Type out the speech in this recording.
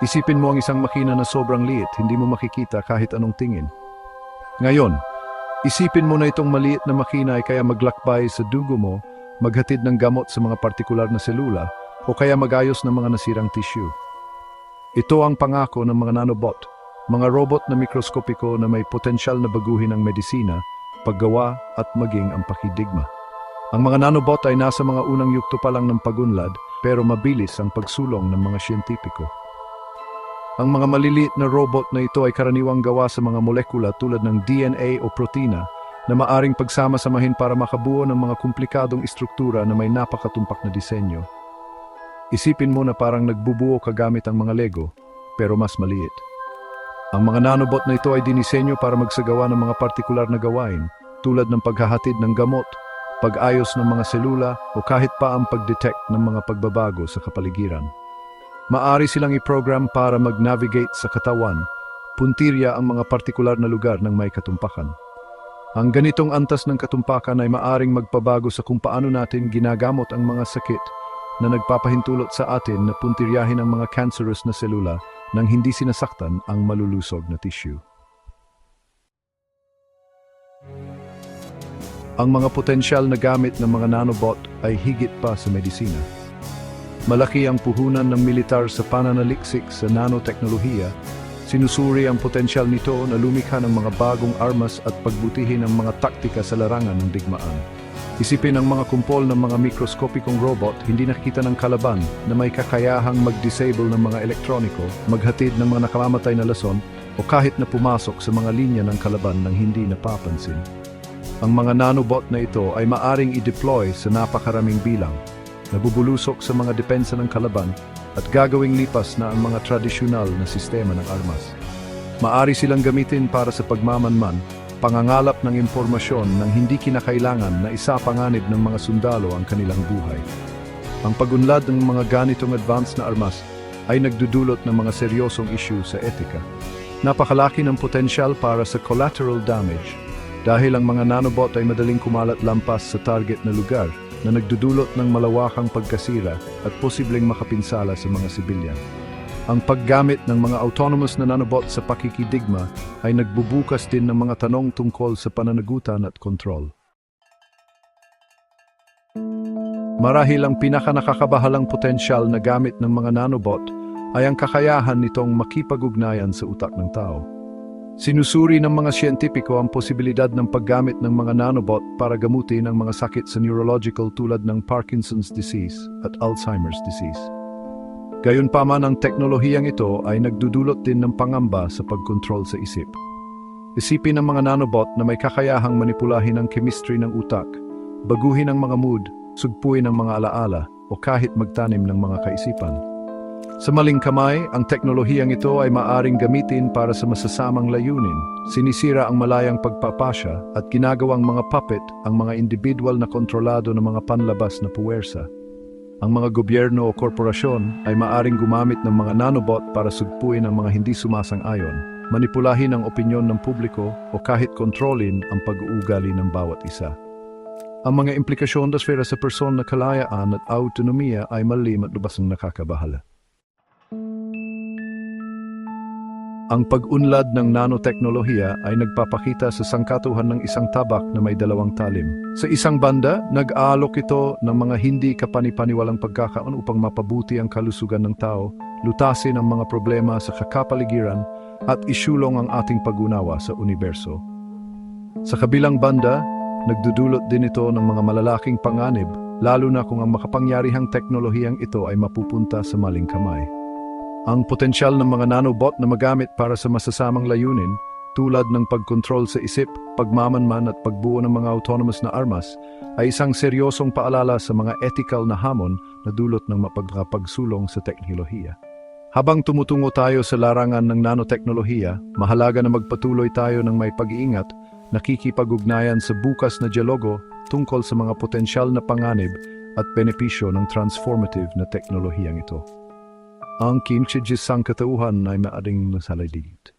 Isipin mo ang isang makina na sobrang liit, hindi mo makikita kahit anong tingin. Ngayon, isipin mo na itong maliit na makina ay kaya maglakbay sa dugo mo, maghatid ng gamot sa mga partikular na selula, o kaya magayos ng mga nasirang tissue. Ito ang pangako ng mga nanobot, mga robot na mikroskopiko na may potensyal na baguhin ang medisina, paggawa at maging ang pakidigma. Ang mga nanobot ay nasa mga unang yugto pa lang ng pagunlad, pero mabilis ang pagsulong ng mga siyentipiko. Ang mga maliliit na robot na ito ay karaniwang gawa sa mga molekula tulad ng DNA o protina na maaring pagsama-samahin para makabuo ng mga komplikadong istruktura na may napakatumpak na disenyo. Isipin mo na parang nagbubuo ka gamit ang mga Lego, pero mas maliit. Ang mga nanobot na ito ay dinisenyo para magsagawa ng mga partikular na gawain tulad ng paghahatid ng gamot, pag-ayos ng mga selula o kahit pa ang pag-detect ng mga pagbabago sa kapaligiran. Maari silang i-program para mag-navigate sa katawan, puntirya ang mga partikular na lugar ng may katumpakan. Ang ganitong antas ng katumpakan ay maaring magpabago sa kung paano natin ginagamot ang mga sakit na nagpapahintulot sa atin na puntiryahin ang mga cancerous na selula nang hindi sinasaktan ang malulusog na tissue. Ang mga potensyal na gamit ng mga nanobot ay higit pa sa medisina. Malaki ang puhunan ng militar sa pananaliksik sa nanoteknolohiya. Sinusuri ang potensyal nito na lumikha ng mga bagong armas at pagbutihin ang mga taktika sa larangan ng digmaan. Isipin ang mga kumpol ng mga mikroskopikong robot hindi nakikita ng kalaban na may kakayahang mag-disable ng mga elektroniko, maghatid ng mga nakamamatay na lason o kahit na pumasok sa mga linya ng kalaban nang hindi napapansin. Ang mga nanobot na ito ay maaring i-deploy sa napakaraming bilang, nabubulusok sa mga depensa ng kalaban at gagawing lipas na ang mga tradisyonal na sistema ng armas. Maari silang gamitin para sa pagmamanman, pangangalap ng impormasyon nang hindi kinakailangan na isapanganib ng mga sundalo ang kanilang buhay. Ang pagunlad ng mga ganitong advanced na armas ay nagdudulot ng mga seryosong issue sa etika. Napakalaki ng potensyal para sa collateral damage dahil ang mga nanobot ay madaling kumalat lampas sa target na lugar na nagdudulot ng malawakang pagkasira at posibleng makapinsala sa mga sibilyan. Ang paggamit ng mga autonomous na nanobot sa pakikidigma ay nagbubukas din ng mga tanong tungkol sa pananagutan at kontrol. Marahil ang pinakanakakabahalang potensyal na gamit ng mga nanobot ay ang kakayahan nitong makipag-ugnayan sa utak ng tao. Sinusuri ng mga siyentipiko ang posibilidad ng paggamit ng mga nanobot para gamutin ang mga sakit sa neurological tulad ng Parkinson's disease at Alzheimer's disease. Gayunpaman ang teknolohiyang ito ay nagdudulot din ng pangamba sa pagkontrol sa isip. Isipin ng mga nanobot na may kakayahang manipulahin ang chemistry ng utak, baguhin ang mga mood, sugpuin ang mga alaala o kahit magtanim ng mga kaisipan. Sa maling kamay, ang teknolohiyang ito ay maaring gamitin para sa masasamang layunin. Sinisira ang malayang pagpapasya at ginagawang mga puppet ang mga individual na kontrolado ng mga panlabas na puwersa. Ang mga gobyerno o korporasyon ay maaring gumamit ng mga nanobot para sugpuin ang mga hindi sumasang-ayon, manipulahin ang opinyon ng publiko o kahit kontrolin ang pag-uugali ng bawat isa. Ang mga implikasyon sa person na kalayaan at autonomiya ay malim at lubasang nakakabahala. Ang pag-unlad ng nanoteknolohiya ay nagpapakita sa sangkatuhan ng isang tabak na may dalawang talim. Sa isang banda, nag-aalok ito ng mga hindi kapanipaniwalang pagkakaon upang mapabuti ang kalusugan ng tao, lutasin ang mga problema sa kapaligiran at isulong ang ating pag-unawa sa universo. Sa kabilang banda, nagdudulot din ito ng mga malalaking panganib, lalo na kung ang makapangyarihang teknolohiyang ito ay mapupunta sa maling kamay. Ang potensyal ng mga nanobot na magamit para sa masasamang layunin, tulad ng pagkontrol sa isip, pagmamanman at pagbuo ng mga autonomous na armas, ay isang seryosong paalala sa mga ethical na hamon na dulot ng mapagsulong sa teknolohiya. Habang tumutungo tayo sa larangan ng nanoteknolohiya, mahalaga na magpatuloy tayo ng may pag-iingat, nakikipag-ugnayan sa bukas na dialogo tungkol sa mga potensyal na panganib at benepisyo ng transformative na teknolohiyang ito. Ang kinshijis sang katauhan ay maaring nasalaydit.